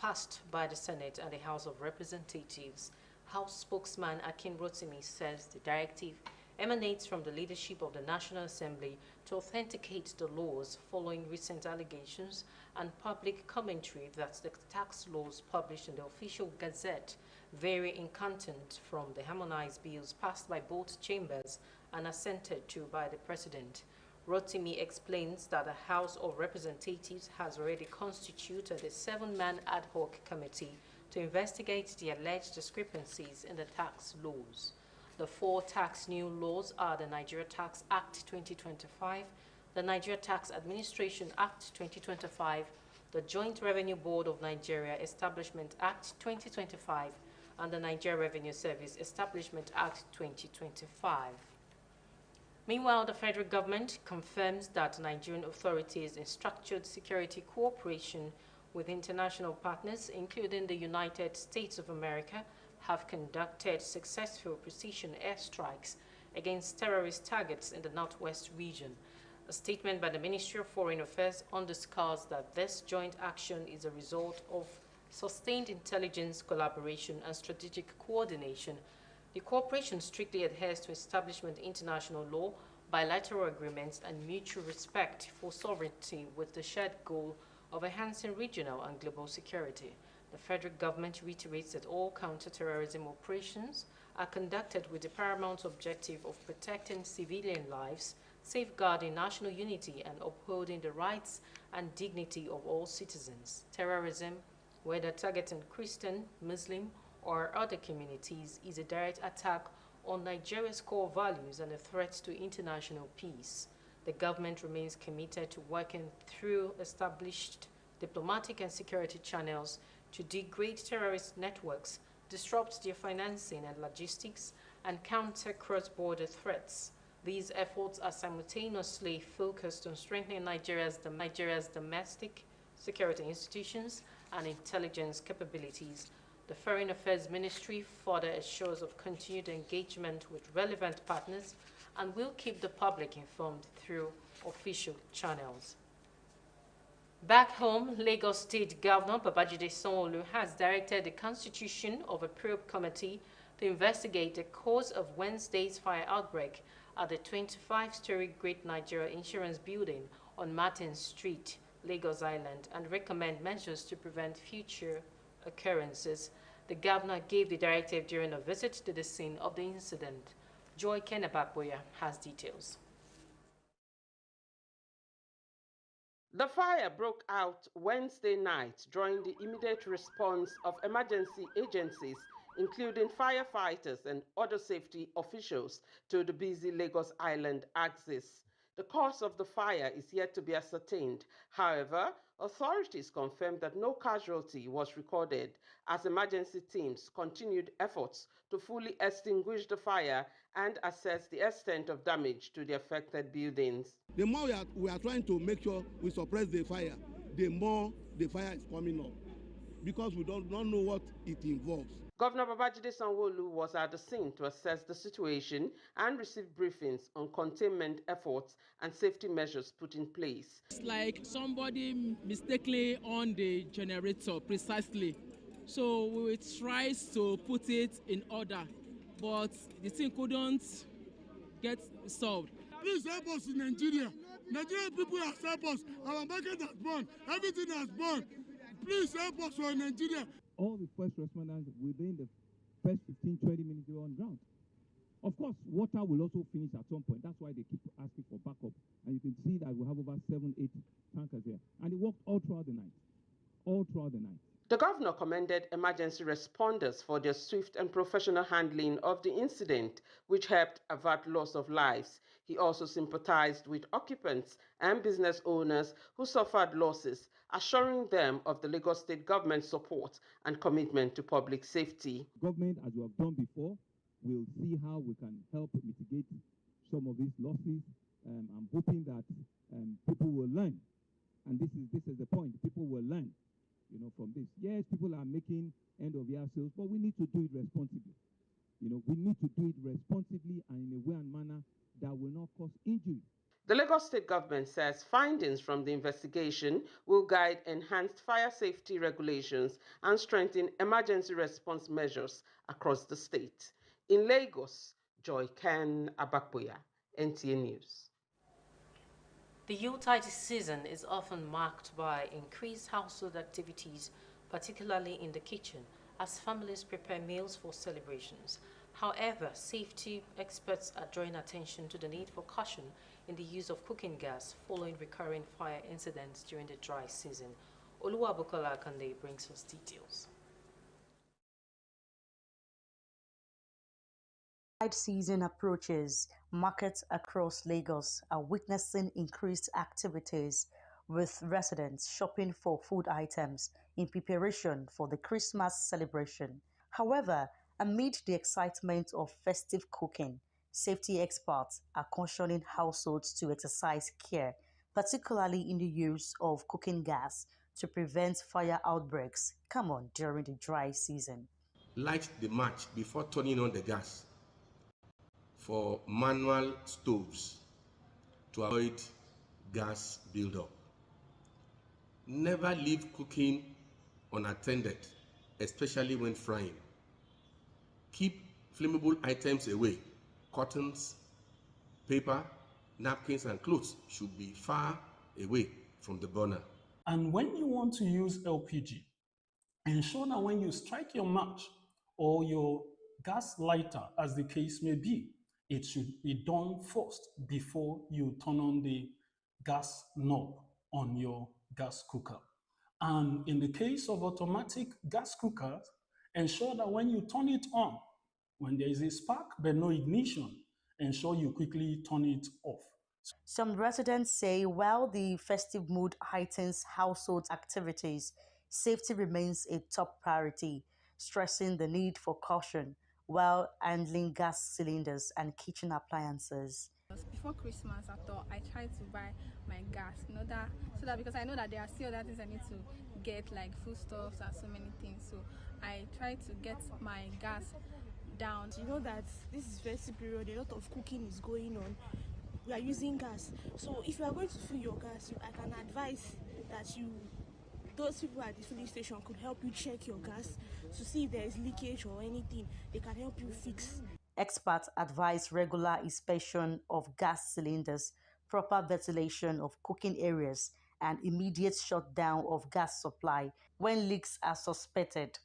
passed by the Senate and the House of Representatives. House spokesman Akin Rotimi says the directive emanates from the leadership of the National Assembly to authenticate the laws following recent allegations and public commentary that the tax laws published in the official Gazette vary in content from the harmonized bills passed by both chambers and assented to by the President. Rotimi explains that the House of Representatives has already constituted a 7-man ad hoc committee to investigate the alleged discrepancies in the tax laws. The 4 tax new laws are the Nigeria Tax Act 2025, the Nigeria Tax Administration Act 2025, the Joint Revenue Board of Nigeria Establishment Act 2025, and the Nigeria Revenue Service Establishment Act 2025. Meanwhile, the federal government confirms that Nigerian authorities in structured security cooperation with international partners, including the United States of America, have conducted successful precision airstrikes against terrorist targets in the Northwest region. A statement by the Ministry of Foreign Affairs underscores that this joint action is a result of sustained intelligence collaboration and strategic coordination. The cooperation strictly adheres to establishment international law, bilateral agreements, and mutual respect for sovereignty with the shared goal of enhancing regional and global security. The federal government reiterates that all counter-terrorism operations are conducted with the paramount objective of protecting civilian lives, safeguarding national unity, and upholding the rights and dignity of all citizens. Terrorism, whether targeting Christian, Muslim, or other communities, is a direct attack on Nigeria's core values and a threat to international peace. The government remains committed to working through established diplomatic and security channels to degrade terrorist networks, disrupt their financing and logistics, and counter cross-border threats. These efforts are simultaneously focused on strengthening Nigeria's domestic security institutions and intelligence capabilities. The Foreign Affairs Ministry further assures of continued engagement with relevant partners and will keep the public informed through official channels. Back home, Lagos State Governor Babajide Sanwo-Olu has directed the constitution of a probe committee to investigate the cause of Wednesday's fire outbreak at the 25-story Great Nigeria Insurance Building on Martin Street, Lagos Island, and recommend measures to prevent future occurrences. The governor gave the directive during a visit to the scene of the incident. Joy Kenabakboya has details. The fire broke out Wednesday night during the immediate response of emergency agencies, including firefighters and other safety officials, to the busy Lagos Island axis. The cause of the fire is yet to be ascertained. However, authorities confirmed that no casualty was recorded as emergency teams continued efforts to fully extinguish the fire and assess the extent of damage to the affected buildings. The more we are trying to make sure we suppress the fire, the more the fire is coming up, because we don't know what it involves. Governor Babajide Sanwo-Olu was at the scene to assess the situation and receive briefings on containment efforts and safety measures put in place. It's like somebody mistakenly on the generator precisely. So we tried to put it in order, but the thing couldn't get solved. Please help us in Nigeria. Nigerian people have helped us. Our market has burned. Everything has burned. Please help us for Nigeria. All the first responders within the first 15-20 minutes were on ground. Of course, water will also finish at some point. That's why they keep asking for backup. And you can see that we have over 7-8 tankers here. And it worked all throughout the night. All throughout the night. The governor commended emergency responders for their swift and professional handling of the incident, which helped avert loss of lives. He also sympathized with occupants and business owners who suffered losses, assuring them of the Lagos State government's support and commitment to public safety. Government, as we have done before, will see how we can help mitigate some of these losses. I'm hoping that people will learn, and this is the point. People will learn, from this. Yes, people are making end-of-year sales, but we need to do it responsibly. We need to do it responsibly and in a way and manner that will not cause injury. The Lagos State government says findings from the investigation will guide enhanced fire safety regulations and strengthen emergency response measures across the state. In Lagos, Joy Ken Abakboya, NTA News. The Yuletide season is often marked by increased household activities, particularly in the kitchen, as families prepare meals for celebrations. However, safety experts are drawing attention to the need for caution in the use of cooking gas following recurring fire incidents during the dry season. Oluwabukola Akande brings us details. Season approaches, markets across Lagos are witnessing increased activities, with residents shopping for food items in preparation for the Christmas celebration. However, amid the excitement of festive cooking, safety experts are cautioning households to exercise care, particularly in the use of cooking gas, to prevent fire outbreaks common during the dry season. Light the match before turning on the gas for manual stoves to avoid gas buildup. Never leave cooking unattended, especially when frying. Keep flammable items away. Cottons, paper, napkins, and clothes should be far away from the burner. And when you want to use LPG, ensure that when you strike your match or your gas lighter, as the case may be, it should be done first before you turn on the gas knob on your gas cooker. And in the case of automatic gas cookers, ensure that when you turn it on, when there is a spark but no ignition, ensure you quickly turn it off. Some residents say while the festive mood heightens household activities, safety remains a top priority, stressing the need for caution while handling gas cylinders and kitchen appliances. Before Christmas, I tried to buy my gas so that because I know that there are still other things I need to get, like foodstuffs and so many things. So I tried to get my gas down. You know that this is festive period, a lot of cooking is going on. We are using gas. So if you are going to fill your gas, I can advise that those people at the filling station could help you check your gas to see if there is leakage or anything. They can help you fix. Experts advise regular inspection of gas cylinders, proper ventilation of cooking areas, and immediate shutdown of gas supply when leaks are suspected.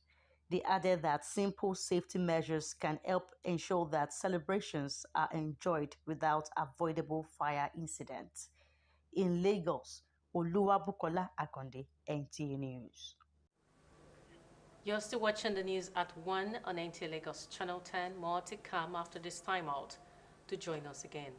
They added that simple safety measures can help ensure that celebrations are enjoyed without avoidable fire incidents. In Lagos, Oluwabukola Akande, NTA News. You're still watching the news at 1 on NTA Lagos Channel 10. More to come after this timeout. To join us again.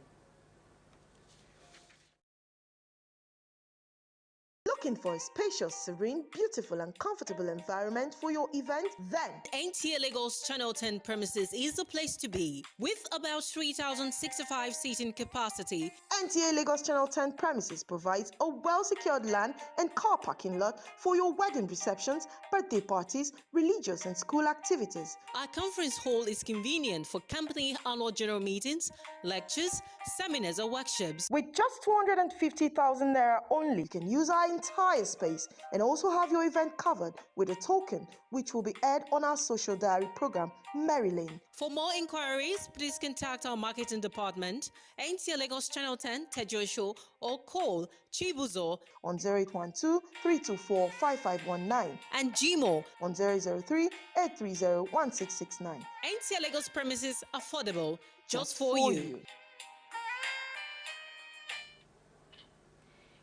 Looking for a spacious, serene, beautiful and comfortable environment for your event? Then NTA Lagos Channel 10 premises is the place to be. With about 3,065 seating capacity, NTA Lagos Channel 10 premises provides a well-secured land and car parking lot for your wedding receptions, birthday parties, religious and school activities. Our conference hall is convenient for company annual general meetings, lectures, seminars or workshops. With just 250,000 naira only, you can use our entire space and also have your event covered with a token which will be aired on our social diary program, Mary Lane. For more inquiries, please contact our marketing department, NTA Lagos Channel 10, Tejo, or call Chibuzo on 0812-324-5519 and Gmo on 003-830-1669. NTA Lagos premises affordable just for you.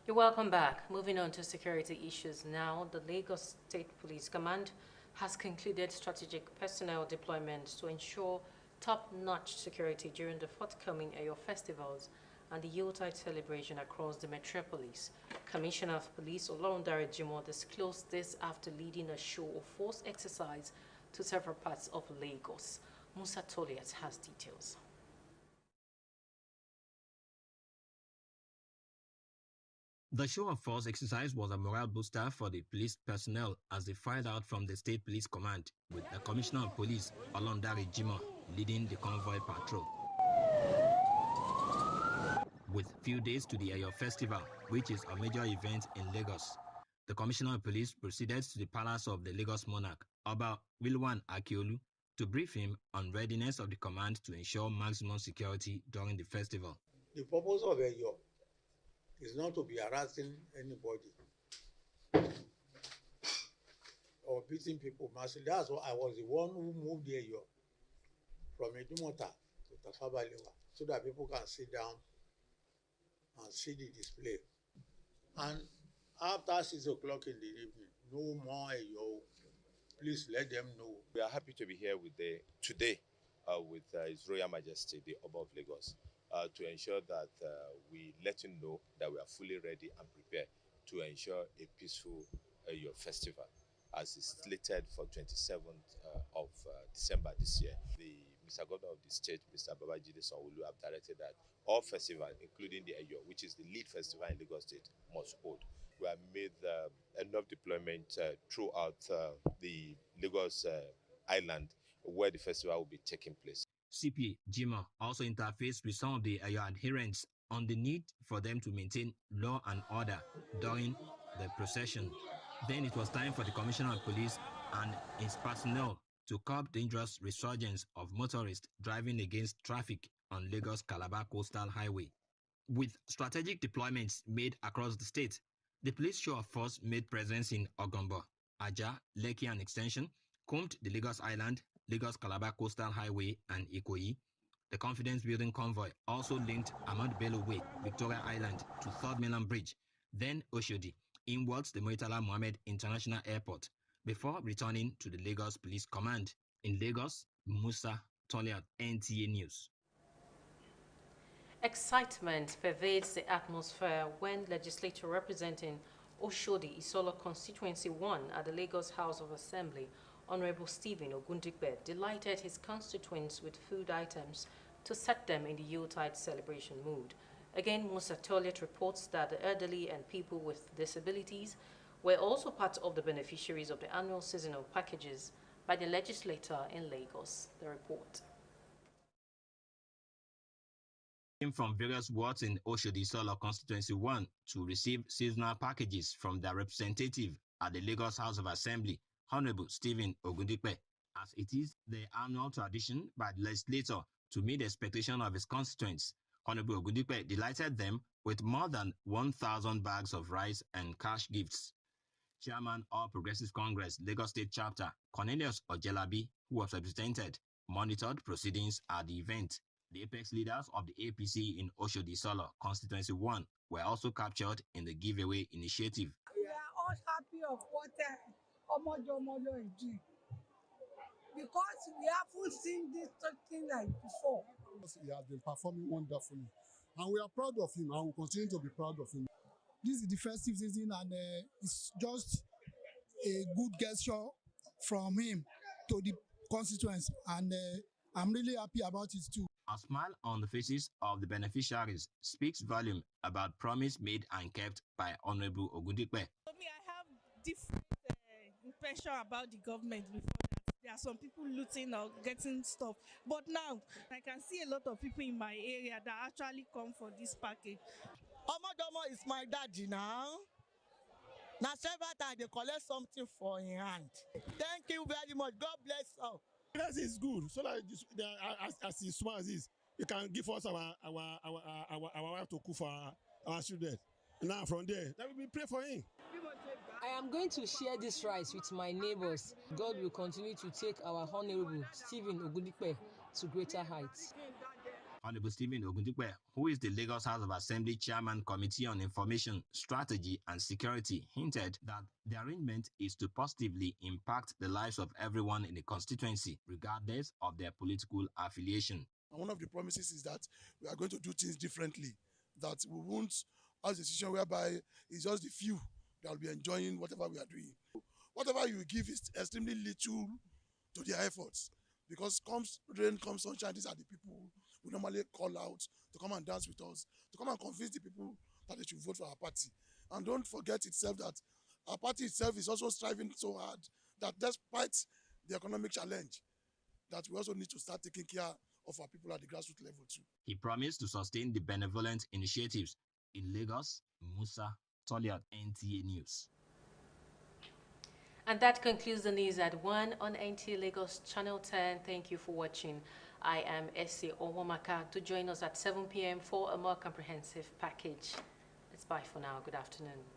You're welcome back. Moving on to security issues now. The Lagos State Police Command has concluded strategic personnel deployments to ensure top-notch security during the forthcoming Eyo festivals and the Yuletide celebration across the metropolis. Commissioner of Police Olorundare Jimoh disclosed this after leading a show of force exercise to several parts of Lagos. Musa Toliat has details. The show of force exercise was a morale booster for the police personnel as they fired out from the State Police Command, with the Commissioner of Police, Olorundare Jimoh, leading the convoy patrol. with few days to the Eyo Festival, which is a major event in Lagos. The Commissioner of Police proceeded to the palace of the Lagos monarch, Oba Rilwan Akiolu, to brief him on readiness of the command to ensure maximum security during the festival. The purpose of Eyo is not to be harassing anybody or beating people massively. That's why I was the one who moved Eyo from Idumota to Tafawa Balewa so that people can sit down and see the display. And after 6 o'clock in the evening, no more Eyo. Please let them know. We are happy to be here with today with His Royal Majesty, the Oba of Lagos, to ensure that we let him know that we are fully ready and prepared to ensure a peaceful Eyo festival, as is slated for 27th of December this year. The Mr. Governor of the state, Mr. Babajide Sanwo-Olu, have directed that all festivals, including the Eyo, which is the lead festival in Lagos State, must hold. We have made enough deployment throughout the Lagos Island where the festival will be taking place. CP Jima also interfaced with some of the Eyo adherents on the need for them to maintain law and order during the procession. Then it was time for the Commissioner of Police and his personnel to curb dangerous resurgence of motorists driving against traffic on Lagos-Calabar Coastal Highway. With strategic deployments made across the state, the police show of force made presence in Ogombo, Aja, Lekki and Extension, combed the Lagos Island, Lagos-Calabar Coastal Highway and Ikoyi. The confidence-building convoy also linked Ahmad Bello Way, Victoria Island to 3rd Mainland Bridge, then Oshodi, inwards the Murtala Mohammed International Airport, before returning to the Lagos Police Command. In Lagos, Musa Toliat, NTA News. Excitement pervades the atmosphere when legislator representing Oshodi Isolo Constituency 1 at the Lagos House of Assembly, Honorable Stephen Ogundipe, delighted his constituents with food items to set them in the Yuletide celebration mood. Again, Musa Toliat reports that the elderly and people with disabilities were also part of the beneficiaries of the annual seasonal packages by the legislator in Lagos. The report. From various wards in Oshodi Isolo Constituency 1 to receive seasonal packages from their representative at the Lagos House of Assembly, Honorable Stephen Ogundipe, as it is the annual tradition by the legislator to meet the expectation of his constituents. Honorable Ogundipe delighted them with more than 1,000 bags of rice and cash gifts. Chairman of Progressive Congress, Lagos State Chapter, Cornelius Ojelabi, who was represented, monitored proceedings at the event. The apex leaders of the APC in Oshodi Isolo Constituency 1 were also captured in the giveaway initiative. We are all happy of what Omojomodo is doing, because we haven't seen this thing like before. He has been performing wonderfully, and we are proud of him, and we continue to be proud of him. This is the festive season, and it's just a good gesture from him to the constituents, and I'm really happy about it too. A smile on the faces of the beneficiaries speaks volume about promise made and kept by Honorable Ogundipe. For me, I have different impression about the government before that. There are some people looting or getting stuff. But now, I can see a lot of people in my area that actually come for this package. Omodomo is my daddy now. Now, several times they collect something for in hand. Thank you very much. God bless you. Yes, it's good. So that as small as this, you can give us our wife to cook for our children. Now from there, that we pray for him. I am going to share this rice with my neighbors. God will continue to take our Honorable Stephen Ogundipe to greater heights. Honorable Stephen Ogundipe, who is the Lagos House of Assembly Chairman Committee on Information, Strategy and Security, hinted that the arrangement is to positively impact the lives of everyone in the constituency, regardless of their political affiliation. And one of the promises is that we are going to do things differently, that we won't have a decision whereby it's just the few that will be enjoying whatever we are doing. Whatever you give is extremely little to their efforts, because comes rain, comes sunshine, these are the people we normally call out to come and dance with us, to come and convince the people that they should vote for our party. And don't forget itself that our party itself is also striving so hard that despite the economic challenge, that we also need to start taking care of our people at the grassroots level too. He promised to sustain the benevolent initiatives. In Lagos, Musa Toliat, NTA News. And that concludes the news at 1 on NTA Lagos Channel 10. Thank you for watching. I am Essie Owomaka. To join us at 7 p.m. for a more comprehensive package. It's bye for now. Good afternoon.